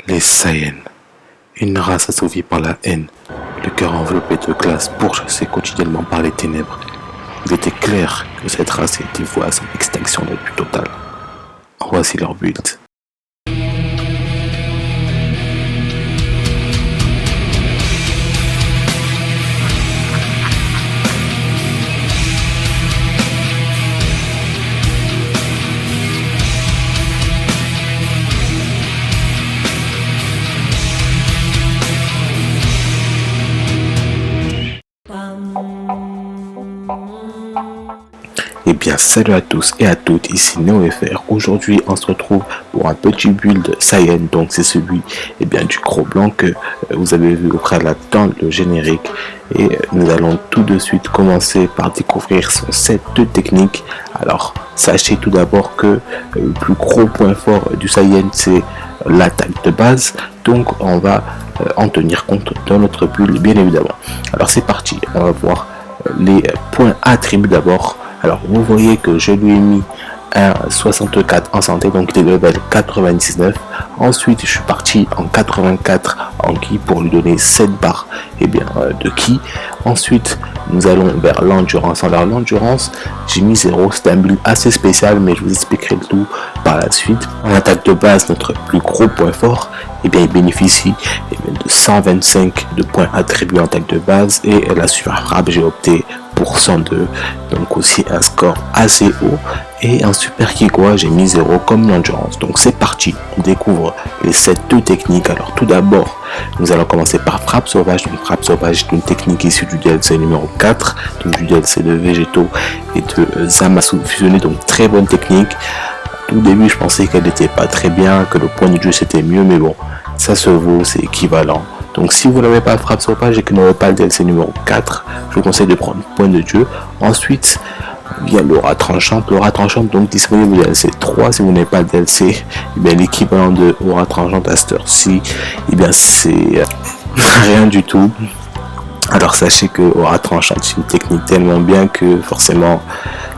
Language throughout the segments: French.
Les Saiyans, une race assouvie par la haine, le cœur enveloppé de glace pourchassé quotidiennement par les ténèbres. Il était clair que cette race était vouée à son extinction la plus totale. Voici leur but. Eh bien, salut à tous et à toutes, ici NeoFR. Aujourd'hui, on se retrouve pour un petit build Saiyan. Donc, c'est celui du gros blanc que vous avez vu au préalable dans le générique. Et nous allons tout de suite commencer par découvrir son set de techniques. Alors, sachez tout d'abord que le plus gros point fort du Saiyan, c'est l'attaque de base. Donc, on va en tenir compte dans notre build, bien évidemment. Alors, c'est parti. On va voir les points attributs d'abord. Alors vous voyez que je lui ai mis un 64 en santé, donc il est level 99. Ensuite je suis parti en 84 en ki pour lui donner 7 barres de ki. Ensuite nous allons vers l'endurance. Alors l'endurance j'ai mis 0, c'est un build assez spécial mais je vous expliquerai le tout par la suite. En attaque de base, notre plus gros point fort, il bénéficie de 125 de points attribués en attaque de base, et la super frappe j'ai opté pour 102, donc aussi un score assez haut. Et en super Kikoa j'ai mis 0 comme l'endurance. Donc c'est parti, on découvre les 7 techniques. Alors tout d'abord nous allons commencer par frappe sauvage. Donc frappe sauvage est une technique issue du DLC numéro 4, donc du DLC de Végétaux et de Zamasu fusionné, donc très bonne technique. Au début je pensais qu'elle n'était pas très bien, que le point de jeu c'était mieux, mais bon, ça se vaut, c'est équivalent. Donc si vous n'avez pas frappe sauvage et que vous n'avez pas le DLC numéro 4, je vous conseille de prendre point de jeu. Ensuite vient l'aura tranchante. L'aura tranchante donc disponible au DLC 3. Si vous n'avez pas le DLC, l'équivalent de aura tranchante à cette heure-ci, c'est rien du tout. Alors sachez que aura tranchante c'est une technique tellement bien que forcément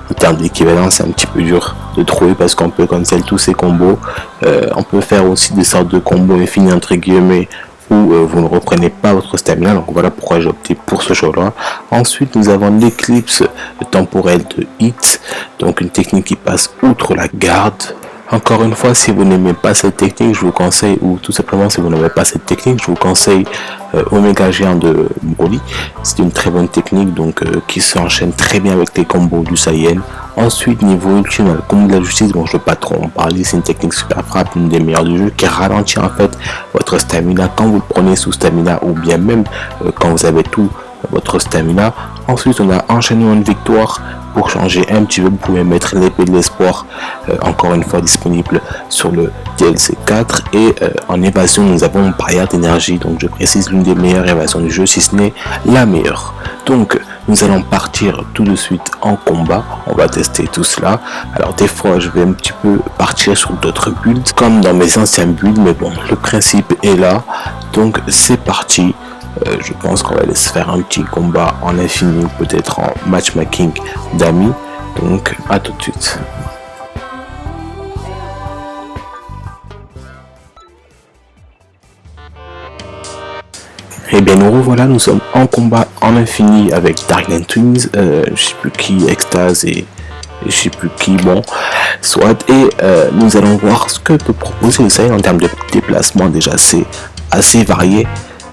en termes d'équivalence c'est un petit peu dur de trouver, parce qu'on peut cancel tous ces combos. On peut faire aussi des sortes de combos infinis entre guillemets où vous ne reprenez pas votre stamina. Donc voilà pourquoi j'ai opté pour ce choix là. Ensuite nous avons l'éclipse temporelle de Hit, donc une technique qui passe outre la garde. Encore une fois, si vous n'aimez pas cette technique, je vous conseille, ou tout simplement si vous n'aimez pas cette technique, je vous conseille Oméga Géant de Broly. C'est une très bonne technique donc qui s'enchaîne très bien avec les combos du Saiyan. Ensuite niveau ultime, le combo de la justice, bon je ne veux pas trop en parler, c'est une technique super frappe, une des meilleures du jeu, qui ralentit en fait votre stamina quand vous le prenez sous stamina, ou bien même quand vous avez tout votre stamina. Ensuite on a enchaînement de victoire. Pour changer un petit peu, vous pouvez mettre l'épée de l'espoir, encore une fois disponible sur le DLC 4. Et en évasion nous avons barrière d'énergie, donc je précise l'une des meilleures évasions du jeu, si ce n'est la meilleure. Donc nous allons partir tout de suite en combat, on va tester tout cela. Alors des fois je vais un petit peu partir sur d'autres builds comme dans mes anciens builds, mais bon, le principe est là, donc c'est parti. Je pense qu'on va laisser faire un petit combat en infini, ou peut-être en matchmaking d'amis. Donc à tout de suite. Et bien nous revoilà, nous sommes en combat en infini avec Darkland Twins, je sais plus qui, Extase et je sais plus qui, bon, soit. Et nous allons voir ce que peut proposer le Saiyan en termes de déplacement. Déjà c'est assez varié.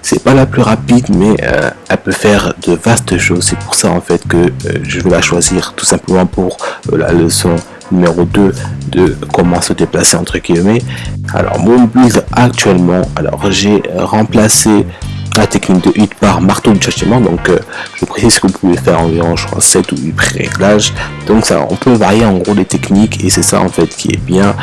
C'est pas la plus rapide, mais elle peut faire de vastes choses. C'est pour ça en fait que je vais la choisir, tout simplement pour la leçon numéro 2 de comment se déplacer entre guillemets. Alors mon build actuellement, alors j'ai remplacé la technique de hit par marteau de châtiment. Donc je précise que vous pouvez faire environ je crois 7 ou 8 pré-réglages. Donc ça, on peut varier en gros les techniques, et c'est ça en fait qui est bien.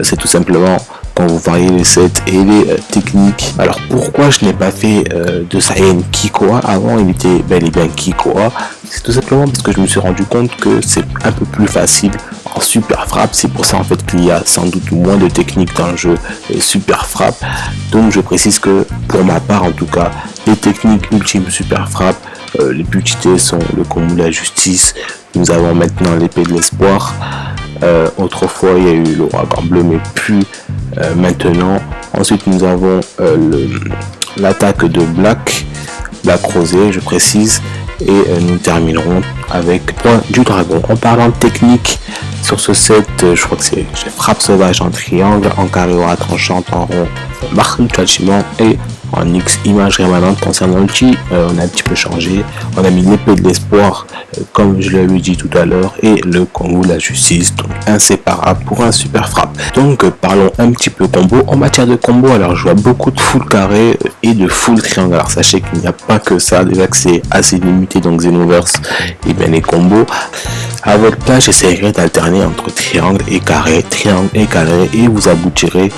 C'est tout simplement quand vous variez les sets et les techniques. Alors pourquoi je n'ai pas fait de Saiyan Kikoa avant? Il était bel et bien Kikoa. C'est tout simplement parce que je me suis rendu compte que c'est un peu plus facile en super frappe. C'est pour ça en fait qu'il y a sans doute moins de techniques dans le jeu super frappe. Donc je précise que pour ma part en tout cas, les techniques ultimes super frappe, les plus cheatées sont le combo de la justice. Nous avons maintenant l'épée de l'espoir. Autrefois il y a eu l'ouragan bleu, mais plus maintenant. Ensuite nous avons l'attaque de Black Rosé, je précise, et nous terminerons avec Point du Dragon. En parlant de technique, sur ce set, je crois que c'est frappe sauvage en triangle, en carré aura tranchante, en rond, marque de châtiment et en X image rémanente. Concernant l'outil, on a un petit peu changé, on a mis l'épée de l'espoir comme je l'avais dit tout à l'heure et le combo de la justice, donc inséparable pour un super frappe. Donc parlons un petit peu combo. En matière de combo, alors je vois beaucoup de full carré et de full triangle. Alors sachez qu'il n'y a pas que ça, déjà que c'est assez limité dans Xenoverse et bien les combos. À votre place, j'essaierai d'alterner entre triangle et carré et vous aboutirez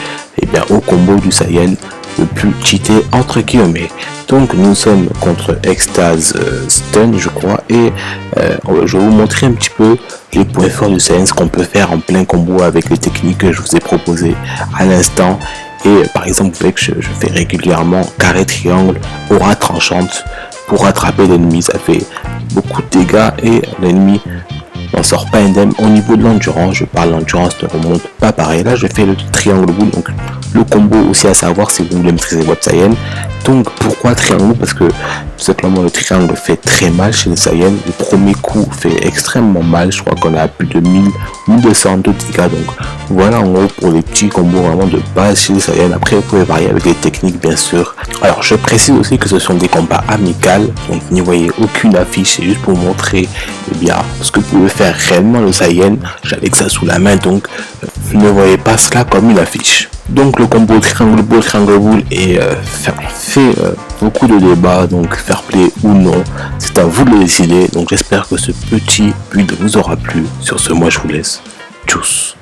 bien au combo du Saiyan le plus cheaté entre guillemets. Donc nous sommes contre Extase Stun je crois et je vais vous montrer un petit peu les points forts du Saiyan, ce qu'on peut faire en plein combo avec les techniques que je vous ai proposées à l'instant. Et par exemple vous voyez que je fais régulièrement carré triangle, aura tranchante pour rattraper l'ennemi, ça fait beaucoup de dégâts et l'ennemi n'en sort pas indemne. Au niveau de l'endurance, je parle l'endurance ne remonte pas pareil. Là je fais le triangle boule, donc le combo aussi à savoir si vous voulez maîtriser votre Saiyan. Donc pourquoi triangle? Parce que tout simplement le triangle fait très mal chez les Saiyan. Le premier coup fait extrêmement mal, je crois qu'on a plus de 1200 de dégâts. Donc voilà en gros pour les petits combos vraiment de base chez les Saiyan. Après vous pouvez varier avec les techniques bien sûr. Alors je précise aussi que ce sont des combats amicaux, donc n'y voyez aucune affiche, c'est juste pour montrer bien ce que pouvait faire réellement le Saiyan. J'avais que ça sous la main, donc ne voyez pas cela comme une affiche. Donc le combo triangle boule et fait beaucoup de débats, donc fair play ou non, c'est à vous de le décider. Donc j'espère que ce petit build vous aura plu. Sur ce, moi je vous laisse. Tchuss.